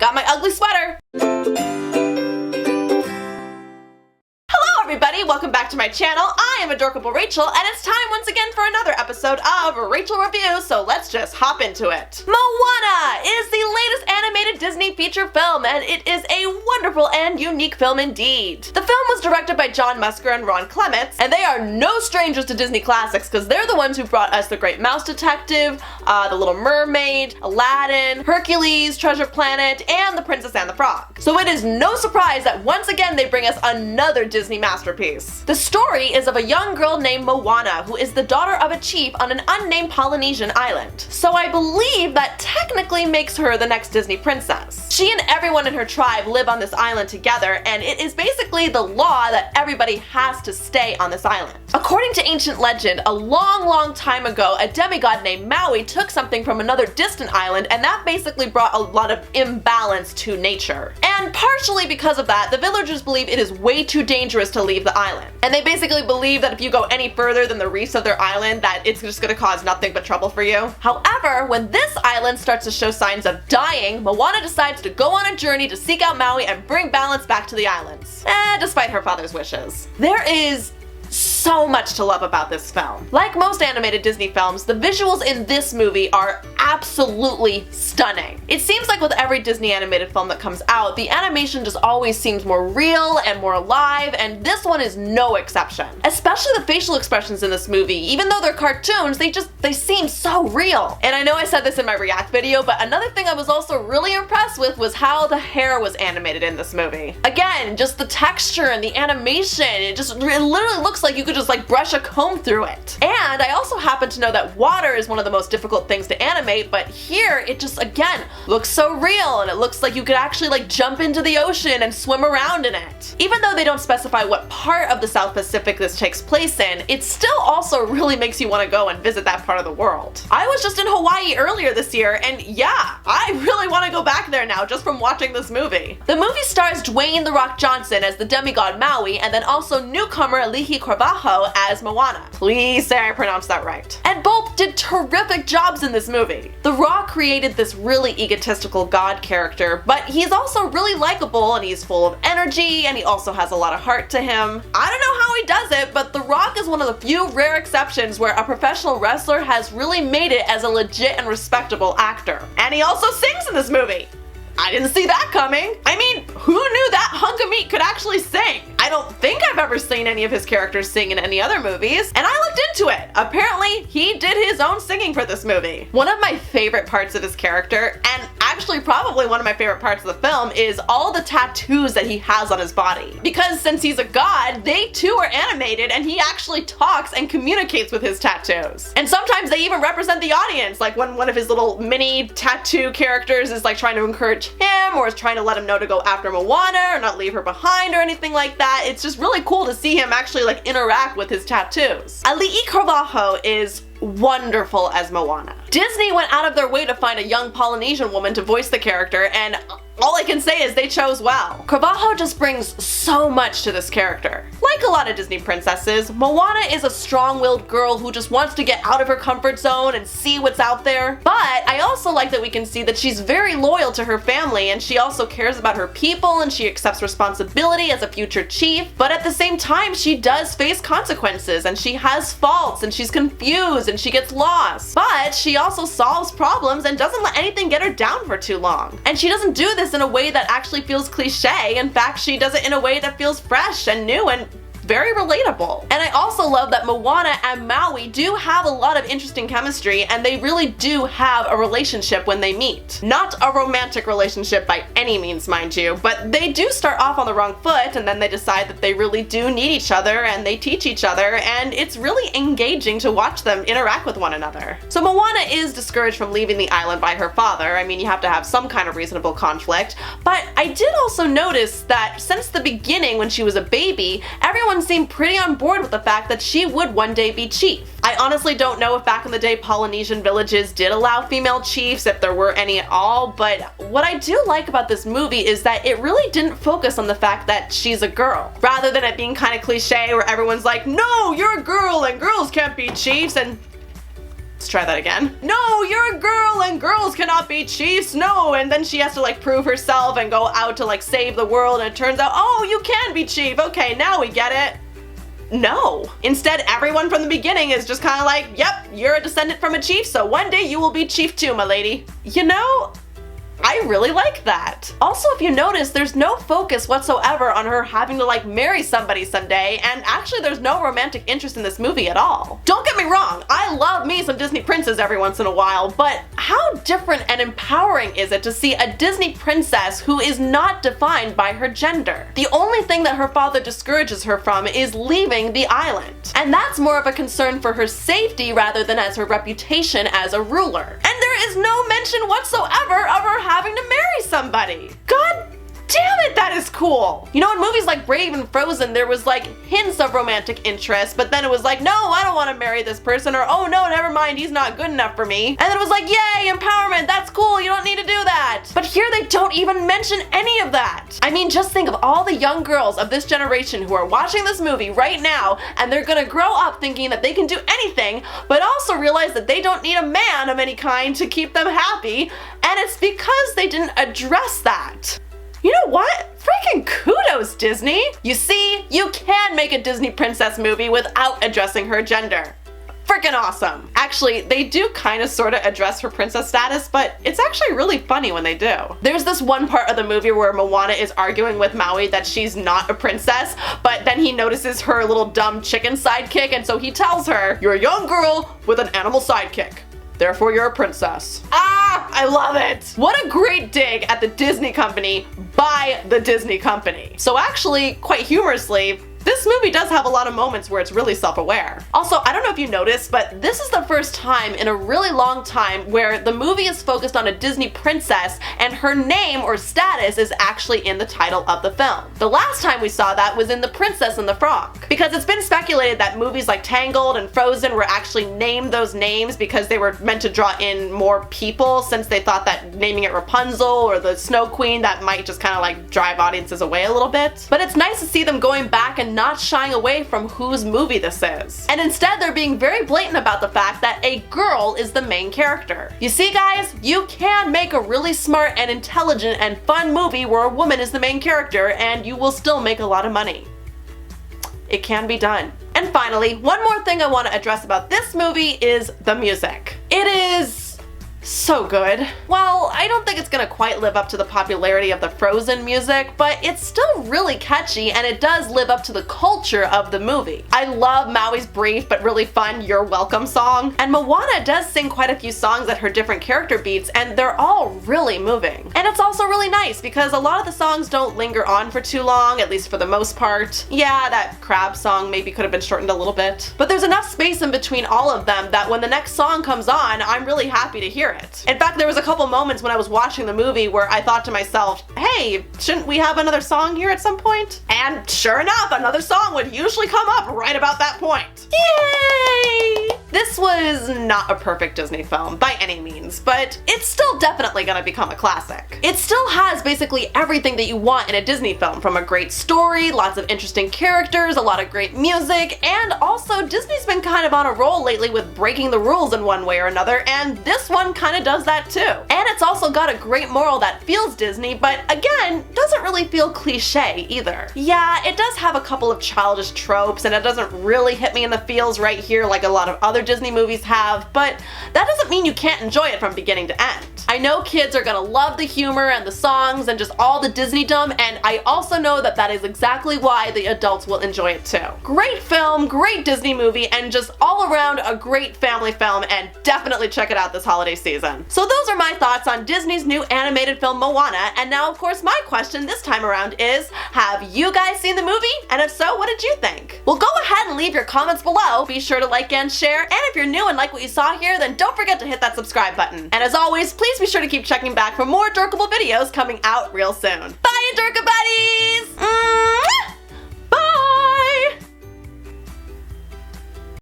got my ugly sweater. Everybody, welcome back to my channel. I am Adorkable Rachel, and it's time once again for another episode of Rachel Review, so let's just hop into it. Moana is the latest animated Disney feature film, and it is a wonderful and unique film indeed. The film was directed by Musker and Clements, and they are no strangers to Disney classics because they're the ones who brought us The Great Mouse Detective, The Little Mermaid, Aladdin, Hercules, Treasure Planet, and The Princess and the Frog. So it is no surprise that once again they bring us another Disney masterpiece. The story is of a young girl named Moana who is the daughter of a chief on an unnamed Polynesian island. So I believe that technically makes her the next Disney princess. She and everyone in her tribe live on this island together, and it is basically the law that everybody has to stay on this island. According to ancient legend, a long time ago, a demigod named Maui took something from another distant island, and that basically brought a lot of imbalance to nature. And partially because of that, the villagers believe it is way too dangerous to leave the island. And they basically believe that if you go any further than the reefs of their island, that it's just gonna cause nothing but trouble for you. However, when this island starts to show signs of dying, Moana decides to go on a journey to seek out Maui and bring balance back to the islands. Despite her father's wishes. There is so much to love about this film. Like most animated Disney films, the visuals in this movie are absolutely stunning. It seems like with every Disney animated film that comes out, the animation just always seems more real and more alive, and this one is no exception. Especially the facial expressions in this movie. Even though they're cartoons, they seem so real. And I know I said this in my react video, but another thing I was also really impressed with was how the hair was animated in this movie. Again, just the texture and the animation, it literally looks like you could just like brush a comb through it. And I also happen to know that water is one of the most difficult things to animate, but here it just again looks so real, and it looks like you could actually like jump into the ocean and swim around in it. Even though they don't specify what part of the South Pacific this takes place in, it still also really makes you want to go and visit that part of the world. I was just in Hawaii earlier this year, and yeah, I really want to go back there now just from watching this movie. The movie stars Dwayne "The Rock" Johnson as the demigod Maui, and then also newcomer Auli'i as Moana. Please say I pronounced that right. And both did terrific jobs in this movie. The Rock created this really egotistical god character, but he's also really likable, and he's full of energy, and he also has a lot of heart to him. I don't know how he does it, but The Rock is one of the few rare exceptions where a professional wrestler has really made it as a legit and respectable actor. And he also sings in this movie. I didn't see that coming. I mean, who knew that hunk of meat could actually sing? I don't think I've ever seen any of his characters sing in any other movies, and I looked into it. Apparently, he did his own singing for this movie. One of my favorite parts of his character, and actually probably one of my favorite parts of the film, is all the tattoos that he has on his body. Because since he's a god, they too are animated, and he actually talks and communicates with his tattoos. And sometimes they even represent the audience, like when one of his little mini tattoo characters is like trying to encourage him or is trying to let him know to go after Moana or not leave her behind or anything like that. It's just really cool to see him actually like interact with his tattoos. Auli'i is wonderful as Moana. Disney went out of their way to find a young Polynesian woman to voice the character, and all I can say is they chose well. Carvalho just brings so much to this character. Like a lot of Disney princesses, Moana is a strong-willed girl who just wants to get out of her comfort zone and see what's out there. But I also like that we can see that she's very loyal to her family, and she also cares about her people, and she accepts responsibility as a future chief. But at the same time, she does face consequences, and she has faults, and she's confused, and she gets lost. But she also solves problems and doesn't let anything get her down for too long. And she doesn't do this in a way that actually feels cliche. In fact, she does it in a way that feels fresh and new and very relatable. And I also love that Moana and Maui do have a lot of interesting chemistry, and they really do have a relationship when they meet. Not a romantic relationship by any means, mind you, but they do start off on the wrong foot, and then they decide that they really do need each other, and they teach each other, and it's really engaging to watch them interact with one another. So Moana is discouraged from leaving the island by her father. I mean, you have to have some kind of reasonable conflict, but I did also notice that since the beginning when she was a baby, everyone seemed pretty on board with the fact that she would one day be chief. I honestly don't know if back in the day Polynesian villages did allow female chiefs, if there were any at all, but what I do like about this movie is that it really didn't focus on the fact that she's a girl, rather than it being kind of cliche where everyone's like, no, you're a girl and girls can't be chiefs, and Let's try that again. No, you're a girl and girls cannot be chiefs, no. And then she has to like prove herself and go out to like save the world, and it turns out, oh, you can be chief. Okay, now we get it. No. Instead, everyone from the beginning is just kind of like, yep, you're a descendant from a chief, so one day you will be chief too, my lady. You know, I really like that. Also, if you notice, there's no focus whatsoever on her having to like marry somebody someday, and actually there's no romantic interest in this movie at all. Don't get me wrong, I love me some Disney princess every once in a while, but how different and empowering is it to see a Disney princess who is not defined by her gender? The only thing that her father discourages her from is leaving the island. And that's more of a concern for her safety rather than as her reputation as a ruler. And there is no mention whatsoever of her having to marry somebody. God damn it, that is cool. You know, in movies like Brave and Frozen, there was like hints of romantic interest, but then it was like, no, I don't want to marry this person, or oh no, never mind, he's not good enough for me. And then it was like, yay, empowerment, that's cool, you don't need to do that. But here they don't even mention any of that. I mean, just think of all the young girls of this generation who are watching this movie right now, and they're gonna grow up thinking that they can do anything, but also realize that they don't need a man of any kind to keep them happy, and it's because they didn't address that. You know what? Freaking kudos, Disney! You see, you can make a Disney princess movie without addressing her gender. Freaking awesome! Actually, they do kind of sort of address her princess status, but it's actually really funny when they do. There's this one part of the movie where Moana is arguing with Maui that she's not a princess, but then he notices her little dumb chicken sidekick, and so he tells her, "You're a young girl with an animal sidekick. Therefore, you're a princess." Ah, I love it! What a great dig at the Disney company by the Disney company. So actually, quite humorously, this movie does have a lot of moments where it's really self-aware. Also, I don't know if you noticed, but this is the first time in a really long time where the movie is focused on a Disney princess and her name or status is actually in the title of the film. The last time we saw that was in The Princess and the Frog. Because it's been speculated that movies like Tangled and Frozen were actually named those names because they were meant to draw in more people, since they thought that naming it Rapunzel or the Snow Queen, that might just kind of like drive audiences away a little bit. But it's nice to see them going back and not shying away from whose movie this is. And instead they're being very blatant about the fact that a girl is the main character. You see guys, you can make a really smart and intelligent and fun movie where a woman is the main character and you will still make a lot of money. It can be done. And finally, one more thing I want to address about this movie is the music. It is so good. Well, I don't think it's gonna quite live up to the popularity of the Frozen music, but it's still really catchy and it does live up to the culture of the movie. I love Maui's brief but really fun "You're Welcome" song, and Moana does sing quite a few songs at her different character beats, and they're all really moving. And it's also really nice because a lot of the songs don't linger on for too long, at least for the most part. Yeah, that crab song maybe could have been shortened a little bit, but there's enough space in between all of them that when the next song comes on, I'm really happy to hear it. In fact, there was a couple moments when I was watching the movie where I thought to myself, hey, shouldn't we have another song here at some point? And sure enough, another song would usually come up right about that point. Yay! This was not a perfect Disney film by any means, but it's still definitely gonna become a classic. It still has basically everything that you want in a Disney film, from a great story, lots of interesting characters, a lot of great music, and also Disney's been kind of on a roll lately with breaking the rules in one way or another, and this one kind of does that too. And it's also got a great moral that feels Disney, but again, doesn't really feel cliche either. Yeah, it does have a couple of childish tropes, and it doesn't really hit me in the feels right here like a lot of other Disney movies have, but that doesn't mean you can't enjoy it from beginning to end. I know kids are gonna love the humor and the songs and just all the Disney-dom, and I also know that that is exactly why the adults will enjoy it too. Great film, great Disney movie, and just all around a great family film, and definitely check it out this holiday season. So those are my thoughts on Disney's new animated film Moana, and now of course my question this time around is, have you guys seen the movie? And if so, what did you think? Well, go ahead and leave your comments below. Be sure to like and share, and if you're new and like what you saw here, then don't forget to hit that subscribe button. And as always, please be sure to keep checking back for more Adorkable videos coming out real soon. Bye, Adorka buddies!